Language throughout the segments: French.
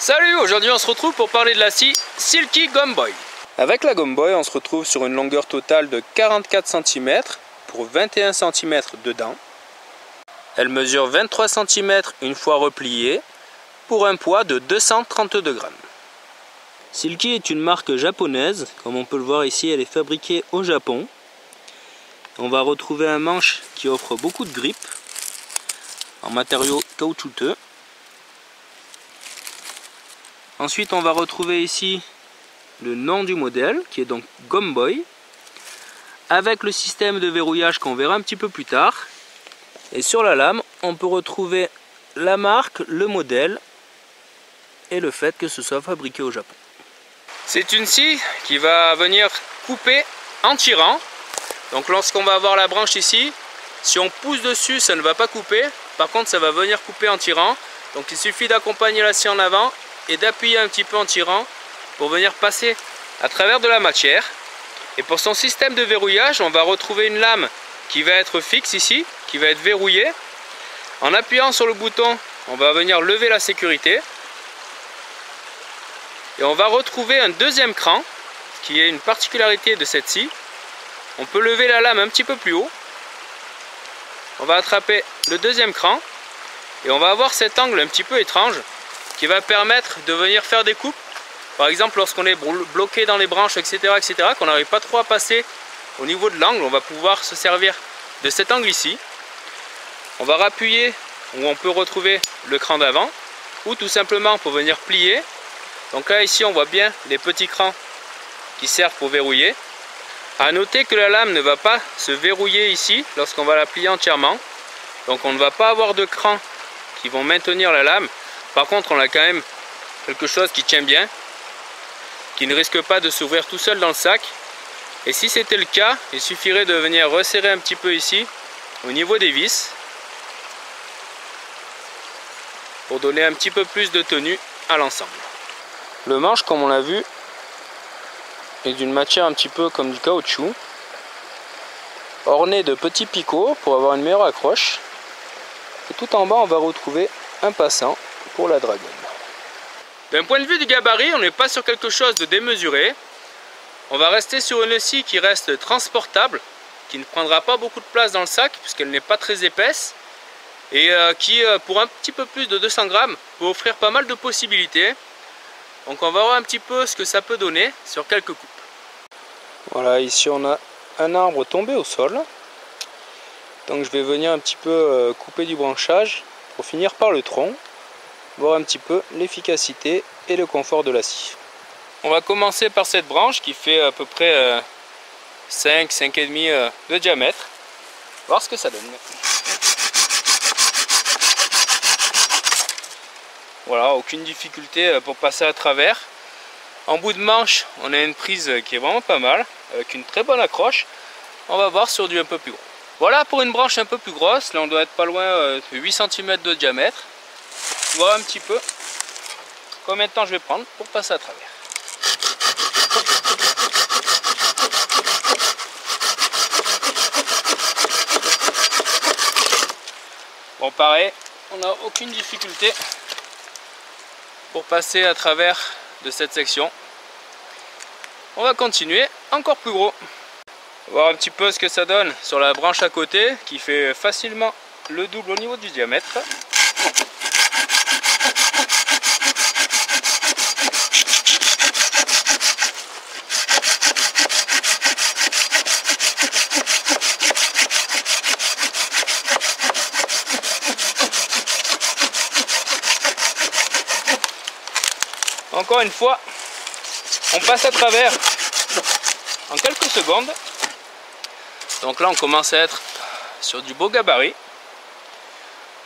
Salut, aujourd'hui on se retrouve pour parler de la scie Silky Gum Boy. Avec la Gum Boy, on se retrouve sur une longueur totale de 44 cm pour 21 cm de dents. Elle mesure 23 cm une fois repliée pour un poids de 232 grammes. Silky est une marque japonaise, comme on peut le voir ici, elle est fabriquée au Japon. On va retrouver un manche qui offre beaucoup de grippe en matériaux caoutchouteux. Ensuite, on va retrouver ici le nom du modèle, qui est donc Gum Boy, avec le système de verrouillage qu'on verra un petit peu plus tard. Et sur la lame, on peut retrouver la marque, le modèle et le fait que ce soit fabriqué au Japon. C'est une scie qui va venir couper en tirant. Donc lorsqu'on va avoir la branche ici, si on pousse dessus, ça ne va pas couper. Par contre, ça va venir couper en tirant. Donc il suffit d'accompagner la scie en avant et d'appuyer un petit peu en tirant pour venir passer à travers de la matière. Et pour son système de verrouillage, on va retrouver une lame qui va être fixe ici, qui va être verrouillée. En appuyant sur le bouton, on va venir lever la sécurité. Et on va retrouver un deuxième cran, qui est une particularité de cette scie. On peut lever la lame un petit peu plus haut. On va attraper le deuxième cran et on va avoir cet angle un petit peu étrange qui va permettre de venir faire des coupes. Par exemple, lorsqu'on est bloqué dans les branches, etc., qu'on n'arrive pas trop à passer au niveau de l'angle, on va pouvoir se servir de cet angle ici. On va rappuyer où on peut retrouver le cran d'avant ou tout simplement pour venir plier. Donc là, ici, on voit bien les petits crans qui servent pour verrouiller. A noter que la lame ne va pas se verrouiller ici lorsqu'on va la plier entièrement. Donc on ne va pas avoir de crans qui vont maintenir la lame. Par contre, on a quand même quelque chose qui tient bien, qui ne risque pas de s'ouvrir tout seul dans le sac. Et si c'était le cas, il suffirait de venir resserrer un petit peu ici, au niveau des vis, pour donner un petit peu plus de tenue à l'ensemble. Le manche, comme on l'a vu, est d'une matière un petit peu comme du caoutchouc, orné de petits picots pour avoir une meilleure accroche. Et tout en bas, on va retrouver un passant pour la dragonne. D'un point de vue du gabarit, on n'est pas sur quelque chose de démesuré. On va rester sur une scie qui reste transportable, qui ne prendra pas beaucoup de place dans le sac puisqu'elle n'est pas très épaisse et qui, pour un petit peu plus de 200 grammes, peut offrir pas mal de possibilités. Donc on va voir un petit peu ce que ça peut donner sur quelques coupes. Voilà, ici on a un arbre tombé au sol. Donc je vais venir un petit peu couper du branchage pour finir par le tronc. Voir un petit peu l'efficacité et le confort de la scie. On va commencer par cette branche qui fait à peu près 5,5 de diamètre. Voir ce que ça donne. Voilà, aucune difficulté pour passer à travers. En bout de manche, on a une prise qui est vraiment pas mal, avec une très bonne accroche. On va voir sur du un peu plus gros. Voilà pour une branche un peu plus grosse. Là, on doit être pas loin de 8 cm de diamètre. Voir un petit peu combien de temps je vais prendre pour passer à travers. Bon, pareil, on n'a aucune difficulté pour passer à travers de cette section. On va continuer encore plus gros. Voir un petit peu ce que ça donne sur la branche à côté qui fait facilement le double au niveau du diamètre. Encore une fois, on passe à travers en quelques secondes. Donc là, on commence à être sur du beau gabarit.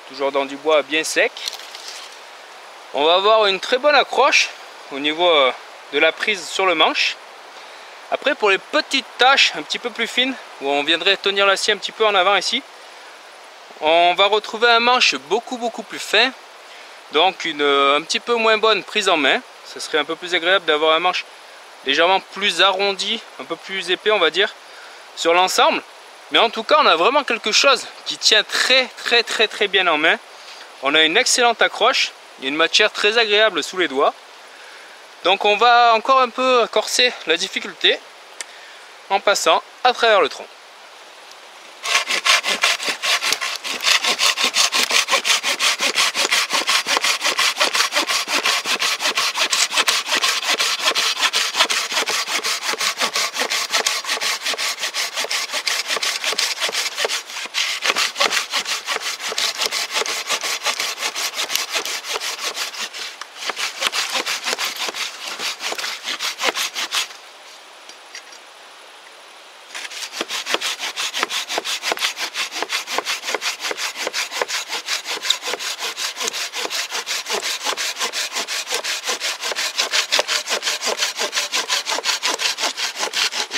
Toujours dans du bois bien sec. On va avoir une très bonne accroche au niveau de la prise sur le manche. Après, pour les petites taches un petit peu plus fines, où on viendrait tenir la scie un petit peu en avant ici, on va retrouver un manche beaucoup plus fin. Donc un petit peu moins bonne prise en main. Ce serait un peu plus agréable d'avoir un manche légèrement plus arrondi, un peu plus épais on va dire, sur l'ensemble. Mais en tout cas, on a vraiment quelque chose qui tient très bien en main. On a une excellente accroche Il y a une matière très agréable sous les doigts. Donc on va encore un peu corser la difficulté en passant à travers le tronc.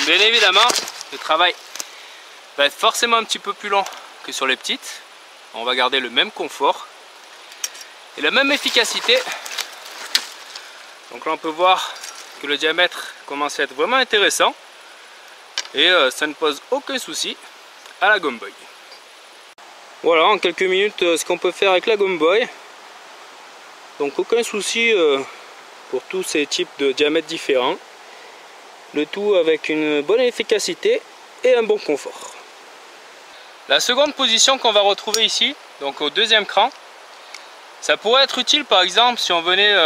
Bien évidemment, le travail va être forcément un petit peu plus long que sur les petites. On va garder le même confort et la même efficacité. Donc là on peut voir que le diamètre commence à être vraiment intéressant et ça ne pose aucun souci à la Goom Boy. Voilà en quelques minutes ce qu'on peut faire avec la Goom Boy. Donc aucun souci pour tous ces types de diamètres différents. Le tout avec une bonne efficacité et un bon confort. La seconde position qu'on va retrouver ici, donc au deuxième cran, ça pourrait être utile par exemple si on venait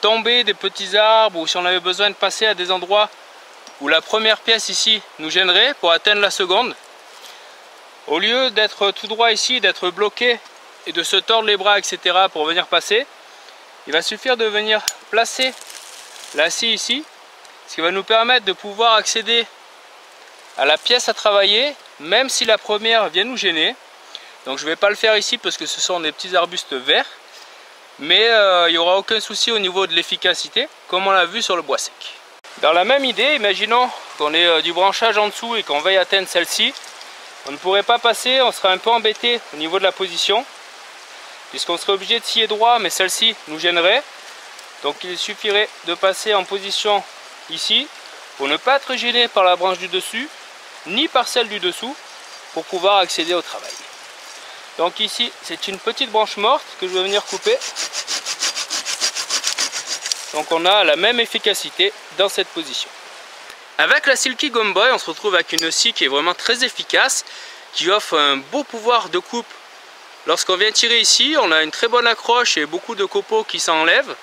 tomber des petits arbres ou si on avait besoin de passer à des endroits où la première pièce ici nous gênerait pour atteindre la seconde. Au lieu d'être tout droit ici, d'être bloqué et de se tordre les bras etc. pour venir passer, il va suffire de venir placer la scie ici. Ce qui va nous permettre de pouvoir accéder à la pièce à travailler, même si la première vient nous gêner. Donc je ne vais pas le faire ici parce que ce sont des petits arbustes verts. Mais il n'y aura aucun souci au niveau de l'efficacité, comme on l'a vu sur le bois sec. Dans la même idée, imaginons qu'on ait du branchage en dessous et qu'on veuille atteindre celle-ci. On ne pourrait pas passer, on serait un peu embêté au niveau de la position, puisqu'on serait obligé de scier droit, mais celle-ci nous gênerait. Donc il suffirait de passer en position ici pour ne pas être gêné par la branche du dessus ni par celle du dessous pour pouvoir accéder au travail. Donc ici c'est une petite branche morte que je vais venir couper. Donc on a la même efficacité dans cette position. Avec la Silky Goom Boy on se retrouve avec une scie qui est vraiment très efficace, qui offre un beau pouvoir de coupe. Lorsqu'on vient tirer ici, on a une très bonne accroche et beaucoup de copeaux qui s'enlèvent.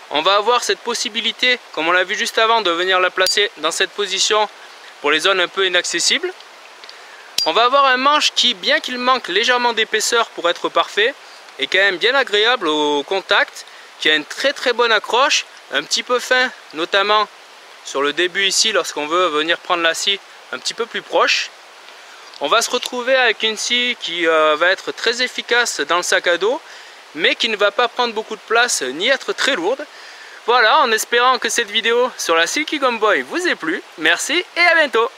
On va avoir cette possibilité, comme on l'a vu juste avant, de venir la placer dans cette position pour les zones un peu inaccessibles. On va avoir un manche qui, bien qu'il manque légèrement d'épaisseur pour être parfait, est quand même bien agréable au contact, qui a une très bonne accroche, un petit peu fin, notamment sur le début ici lorsqu'on veut venir prendre la scie un petit peu plus proche. On va se retrouver avec une scie qui va être très efficace dans le sac à dos, mais qui ne va pas prendre beaucoup de place ni être très lourde. Voilà, en espérant que cette vidéo sur la Silky Goom Boy vous ait plu. Merci et à bientôt.